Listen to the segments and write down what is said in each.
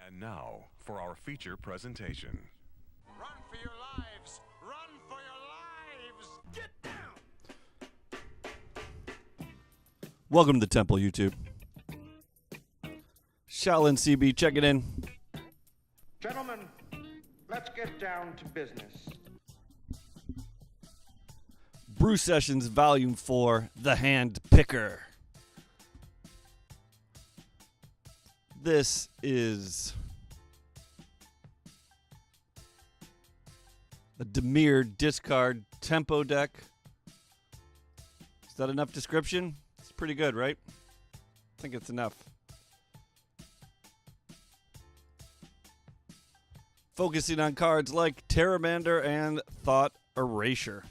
And now for our feature presentation. Run for your lives! Run for your lives! Get down! Welcome to the Temple, YouTube. Shaolin CB, check it in. Gentlemen, let's get down to business. Brew Sessions Volume 4, The Hand Picker. This is a Demir discard tempo deck. Is that enough description? It's pretty good, right? I think it's enough. Focusing on cards like Terramander and Thought Erasure.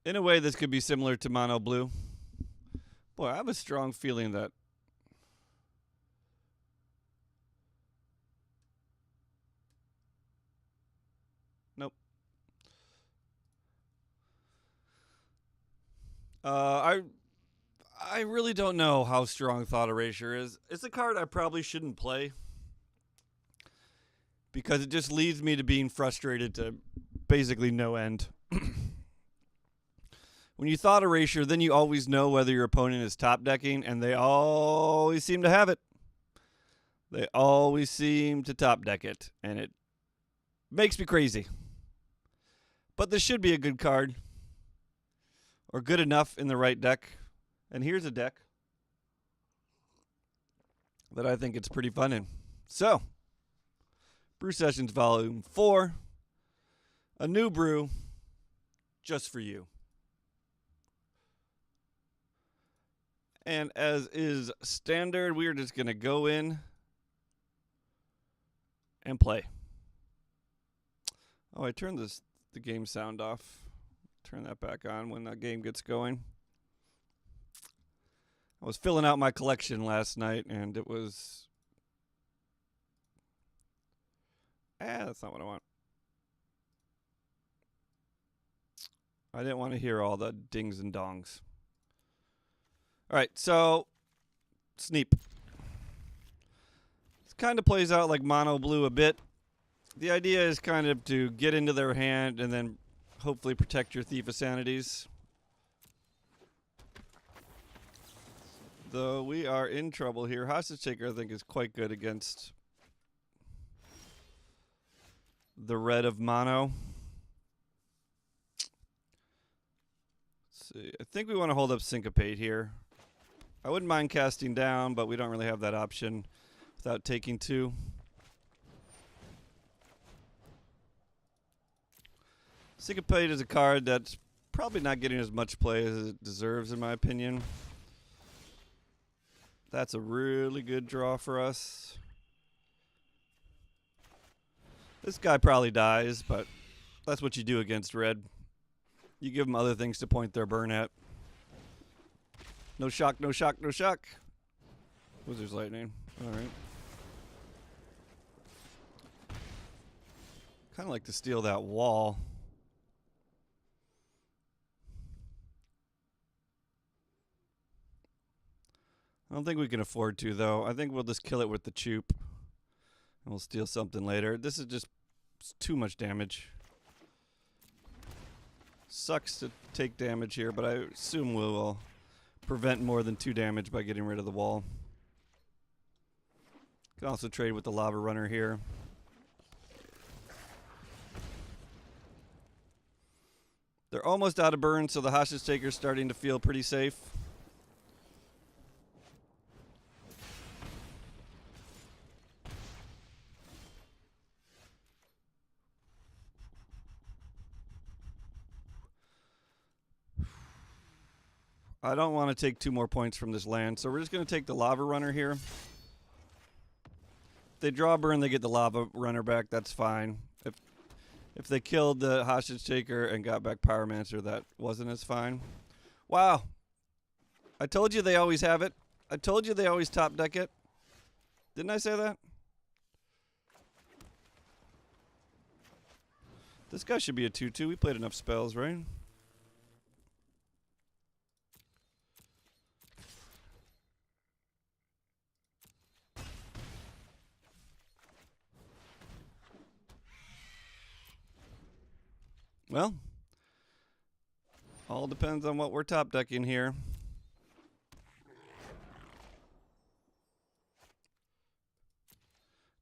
In a way, this could be similar to Mono Blue. Boy, I have a strong feeling that nope. I really don't know how strong Thought Erasure is. It's a card I probably shouldn't play because it just leads me to being frustrated to basically no end. When you Thought Erasure, then you always know whether your opponent is top decking, and they always seem to have it. They always seem to top deck it, and it makes me crazy. But this should be a good card, or good enough in the right deck. And here's a deck that I think it's pretty fun in. So, Brew Sessions Volume 4, a new brew just for you. And as is standard, we are just going to go in and play. Oh, I turned the game sound off. Turn that back on when the game gets going. I was filling out my collection last night, and it was... that's not what I want. I didn't want to hear all the dings and dongs. All right, so Sneep. This kind of plays out like Mono Blue a bit. The idea is kind of to get into their hand and then hopefully protect your Thief of Sanities. Though we are in trouble here. Hostage Taker, I think, is quite good against the red of Mono. Let's see. I think we want to hold up Syncopate here. I wouldn't mind casting down, but we don't really have that option without taking two. Syncopate is a card that's probably not getting as much play as it deserves, in my opinion. That's a really good draw for us. This guy probably dies, but that's what you do against red. You give them other things to point their burn at. No shock, no shock, no shock. Wizard's Lightning. All right. Kind of like to steal that wall. I don't think we can afford to, though. I think we'll just kill it with the Choop. And we'll steal something later. This is just too much damage. Sucks to take damage here, but I assume we will prevent more than 2 damage by getting rid of the wall. Can also trade with the Lava Runner here. They're almost out of burn, so the Hostage Taker's starting to feel pretty safe. I don't want to take 2 more points from this land, so we're just going to take the Lava Runner here. If they draw a burn, they get the Lava Runner back. That's fine. If they killed the Hostage Taker and got back Pyromancer, that wasn't as fine. Wow. I told you they always have it. I told you they always top deck it. Didn't I say that? This guy should be a 2/2. We played enough spells, right? Well, all depends on what we're top decking here.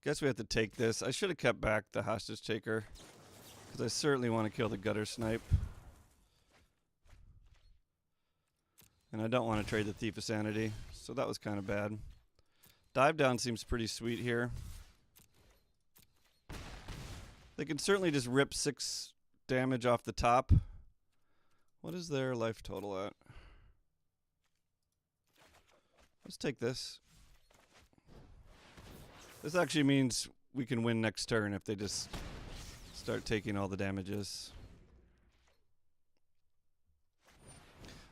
Guess we have to take this. I should have kept back the hostage taker, because I certainly want to kill the gutter snipe. And I don't want to trade the Thief of Sanity, so that was kind of bad. Dive down seems pretty sweet here. They can certainly just rip 6 damage off the top. What is their life total at? Let's take this. This actually means we can win next turn if they just start taking all the damages.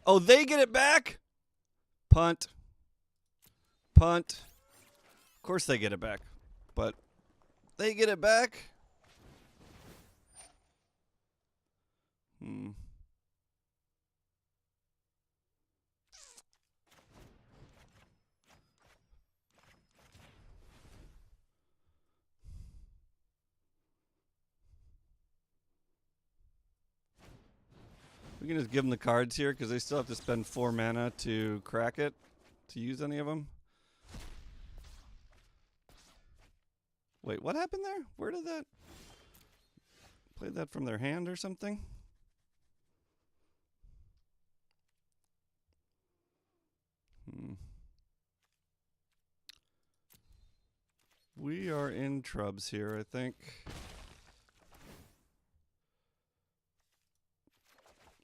Oh, they get it back? Punt. Punt. Of course they get it back. But they get it back? We can just give them the cards here because they still have to spend 4 mana to crack it, to use any of them. Wait, what happened there? Where did that... Played that from their hand or something? We are in trubs here, I think.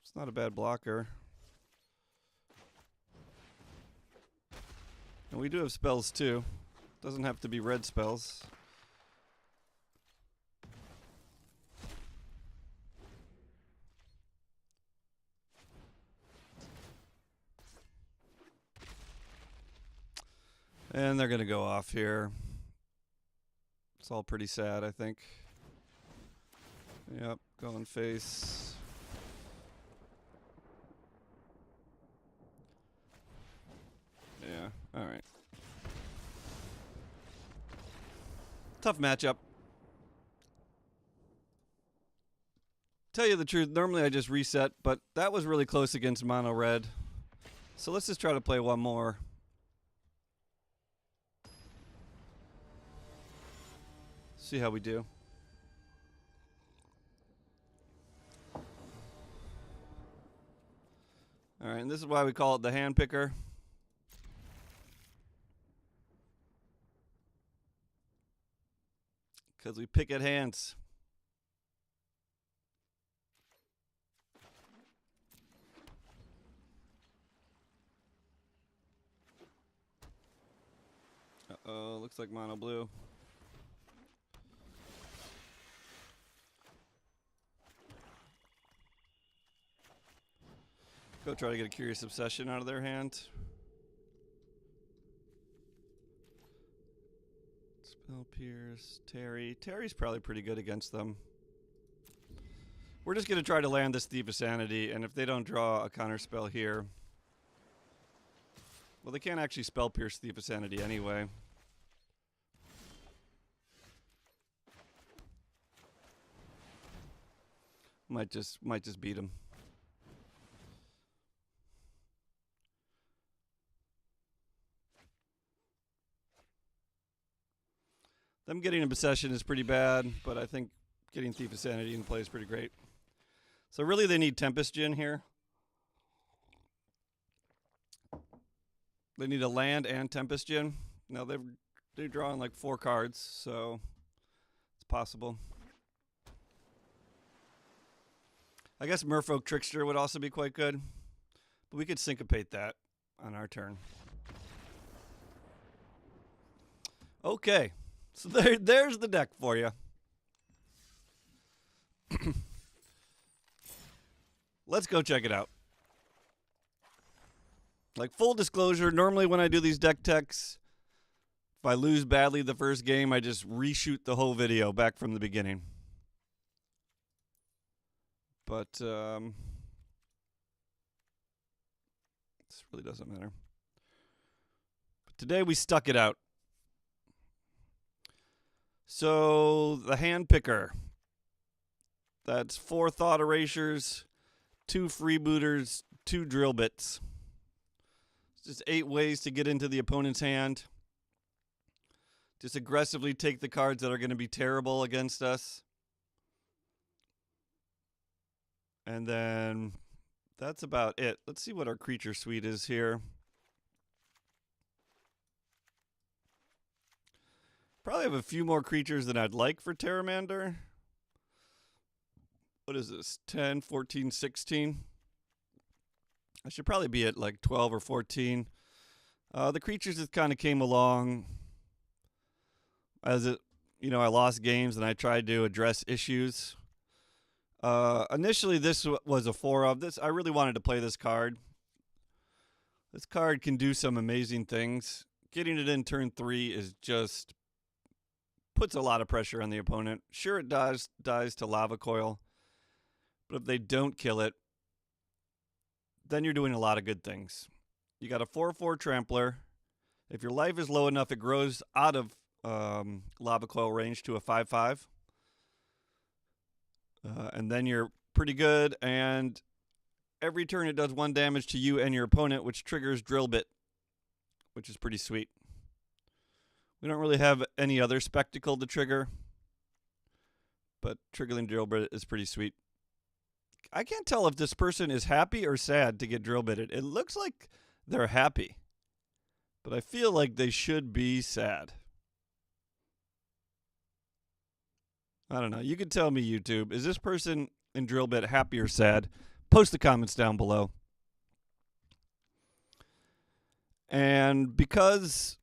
It's not a bad blocker. And we do have spells too. Doesn't have to be red spells. And they're going to go off here. It's all pretty sad, I think. Yep, going face. Yeah, alright. Tough matchup. Tell you the truth, normally I just reset, but that was really close against mono red. So let's just try to play one more. See how we do. All right, and this is why we call it the hand picker. Because we pick at hands. Uh-oh, looks like mono blue. Go try to get a Curious Obsession out of their hand. Spell Pierce, Terry. Terry's probably pretty good against them. We're just going to try to land this Thief of Sanity, and if they don't draw a counter spell here... Well, they can't actually Spell Pierce Thief of Sanity anyway. Might just beat him. Them getting a Possession is pretty bad, but I think getting Thief of Sanity in play is pretty great. So really they need Tempest Djinn here. They need a land and Tempest Djinn. Now they're drawing like 4 cards, so it's possible. I guess Merfolk Trickster would also be quite good, but we could syncopate that on our turn. Okay. So there's the deck for you. Let's go check it out. Like, full disclosure, normally when I do these deck techs, if I lose badly the first game, I just reshoot the whole video back from the beginning. But this really doesn't matter. But today we stuck it out. So the hand picker. That's 4 thought erasures, 2 freebooters, 2 drill bits. It's just 8 ways to get into the opponent's hand. Just aggressively take the cards that are going to be terrible against us. And then that's about it. Let's see what our creature suite is here. Probably have a few more creatures than I'd like for Terramander. What is this? 10, 14, 16? I should probably be at like 12 or 14. The creatures just kind of came along as it, I lost games and I tried to address issues. Initially, this was a 4 of this. I really wanted to play this card. This card can do some amazing things. Getting it in turn 3 is just puts a lot of pressure on the opponent. Sure, it dies to Lava Coil. But if they don't kill it, then you're doing a lot of good things. You got a 4/4 Trampler. If your life is low enough, it grows out of Lava Coil range to a 5/5. And then you're pretty good. And every turn it does 1 damage to you and your opponent, which triggers Drill Bit, which is pretty sweet. We don't really have any other spectacle to trigger, but triggering Drill Bit is pretty sweet. I can't tell if this person is happy or sad to get drill bitted. It looks like they're happy, but I feel like they should be sad. I don't know. You can tell me, YouTube. Is this person in drill bit happy or sad? Post the comments down below. And because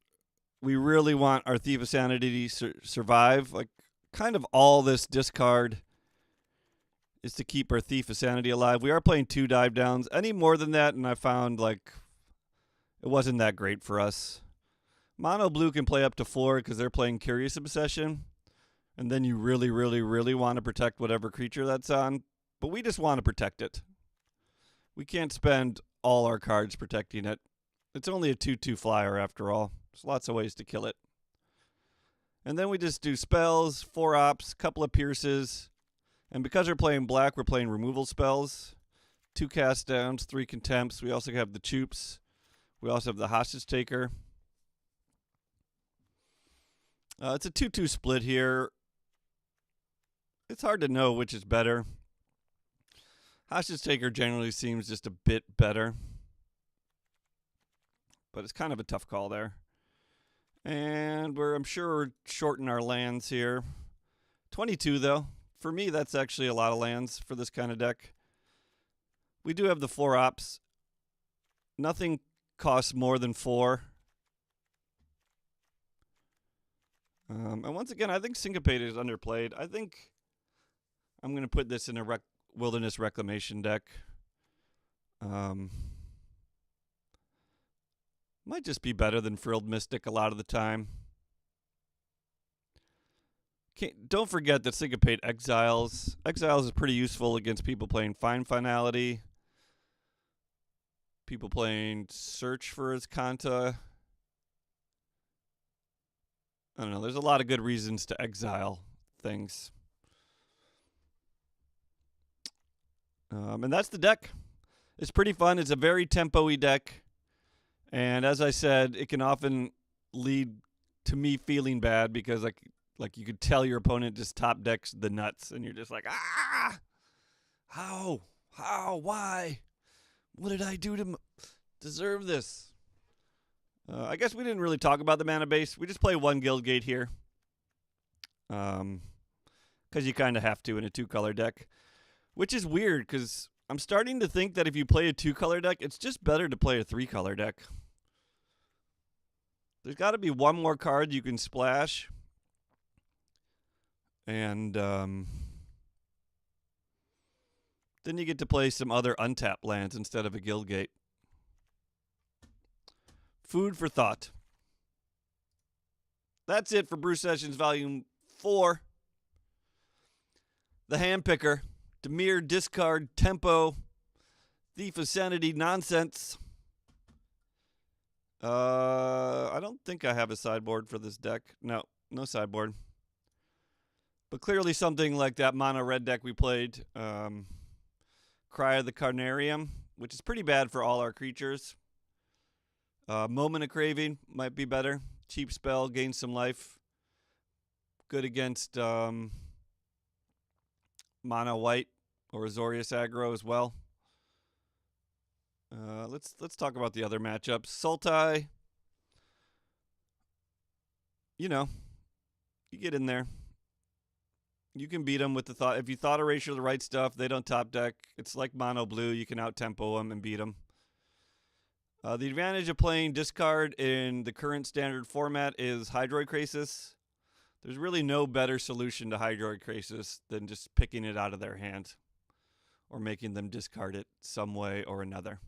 we really want our Thief of Sanity to survive, like kind of all this discard is to keep our Thief of Sanity alive. We are playing 2 dive downs. Any more than that, and I found like it wasn't that great for us. Mono blue can play up to 4 because they're playing Curious Obsession. And then you really, really, really want to protect whatever creature that's on. But we just want to protect it. We can't spend all our cards protecting it. It's only a 2/2 flyer after all. There's lots of ways to kill it. And then we just do spells, 4 ops, couple of pierces. And because we're playing black, we're playing removal spells. 2 cast downs, 3 contempts. We also have the Choops. We also have the Hostage Taker. It's a 2/2 split here. It's hard to know which is better. Hostage Taker generally seems just a bit better. But it's kind of a tough call there. And I'm sure we're shorting our lands here. 22, though. For me, that's actually a lot of lands for this kind of deck. We do have the 4 ops. Nothing costs more than 4. And once again, I think Syncopated is underplayed. I think I'm going to put this in a Wilderness Reclamation deck. Might just be better than Frilled Mystic a lot of the time. Don't forget that Syncopate Exiles. Exiles is pretty useful against people playing Fine Finality. People playing Search for Azcanta. I don't know. There's a lot of good reasons to exile things. And that's the deck. It's pretty fun. It's a very tempo-y deck. And as I said, it can often lead to me feeling bad because like you could tell your opponent just top decks the nuts and you're just like, how, why, what did I do to deserve this? I guess we didn't really talk about the mana base. We just play 1 Guildgate here. Because you kind of have to in a 2-color deck. Which is weird, because I'm starting to think that if you play a 2-color deck, it's just better to play a 3-color deck. There's got to be 1 more card you can splash. And then you get to play some other untapped lands instead of a Guildgate. Food for thought. That's it for Brew Sessions Volume 4. The Hand Picker. Demir discard tempo. Thief of Sanity nonsense. I don't think I have a sideboard for this deck. No sideboard. But clearly something like that mono red deck we played. Cry of the Carnarium, which is pretty bad for all our creatures. Moment of Craving might be better. Cheap spell, gain some life. Good against mono white or Azorius aggro as well. Let's talk about the other matchups. Sultai, you get in there. You can beat them with the thought. If you thought erasure the right stuff, they don't top deck. It's like mono blue. You can out tempo them and beat them. The advantage of playing discard in the current standard format is Hydroid Krasis. There's really no better solution to Hydroid Krasis than just picking it out of their hand or making them discard it some way or another.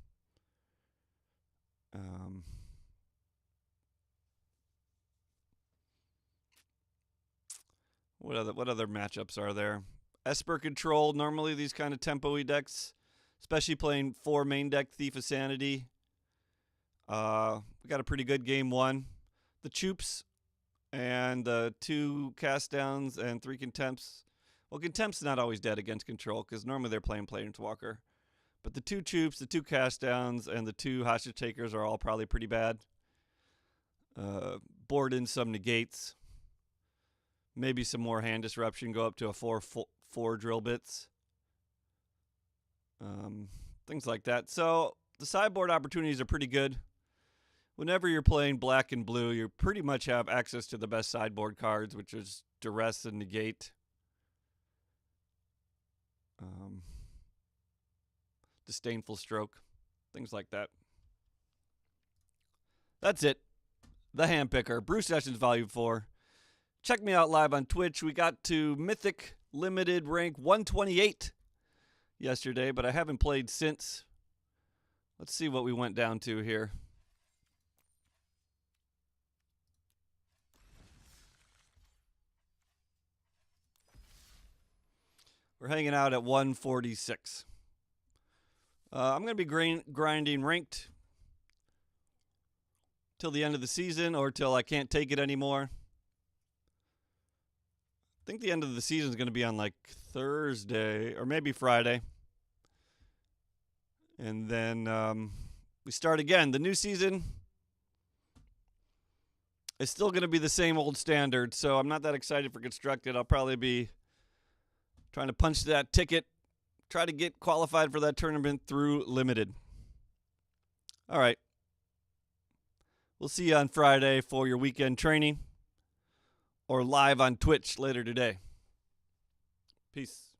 What other matchups are there? Esper Control. Normally these kind of tempo-y decks, especially playing 4 main deck Thief of Sanity. We got a pretty good game 1. The Choops and the 2 cast downs and 3 contempts. Well, contempt's not always dead against control because normally they're playing Planeswalker. But the 2 Choops, the 2 cast downs, and the 2 hostage takers are all probably pretty bad. Board in some negates. Maybe some more hand disruption. Go up to a 4 drill bits. Things like that. So the sideboard opportunities are pretty good. Whenever you're playing black and blue, you pretty much have access to the best sideboard cards, which is Duress and Negate. Disdainful Stroke. Things like that. That's it. The Handpicker. Brew Sessions Volume 4. Check me out live on Twitch. We got to Mythic Limited rank 128 yesterday, but I haven't played since. Let's see what we went down to here. We're hanging out at 146. I'm going to be grinding ranked till the end of the season or till I can't take it anymore. I think the end of the season is going to be on like Thursday or maybe Friday. And then we start again. The new season is still going to be the same old standard, so I'm not that excited for Constructed. I'll probably be trying to punch that ticket, try to get qualified for that tournament through Limited. All right. We'll see you on Friday for your weekend training or live on Twitch later today. Peace.